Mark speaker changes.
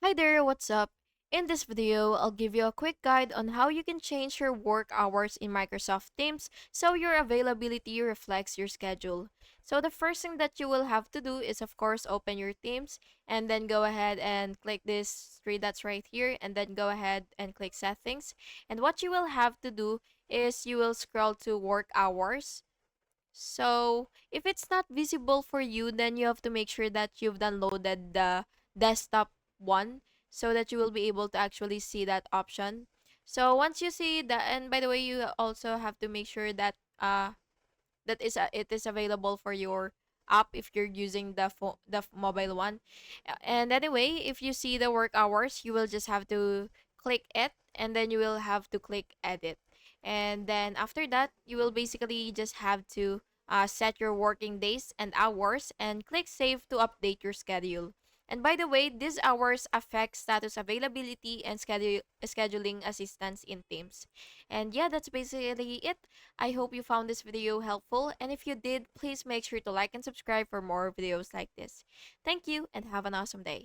Speaker 1: Hi there, what's up? In this video, I'll give you a quick guide on how you can change your work hours in Microsoft Teams so your availability reflects your schedule. So the first thing that you will have to do is of course open your Teams and then go ahead and click this three dots right here and then go ahead and click settings. And what you will have to do is you will scroll to work hours. So if it's not visible for you, then you have to make sure that you've downloaded the desktop one so that you will be able to actually see that option. So once you see that, and by the way, you also have to make sure that it is available for your app if you're using the mobile one. And anyway, if you see the work hours, you will just have to click it and then you will have to click edit. And then after that, you will basically just have to set your working days and hours and click save to update your schedule. And by the way, these hours affect status availability and scheduling assistance in Teams. And yeah, that's basically it. I hope you found this video helpful, and if you did, please make sure to like and subscribe for more videos like this. Thank you and have an awesome day.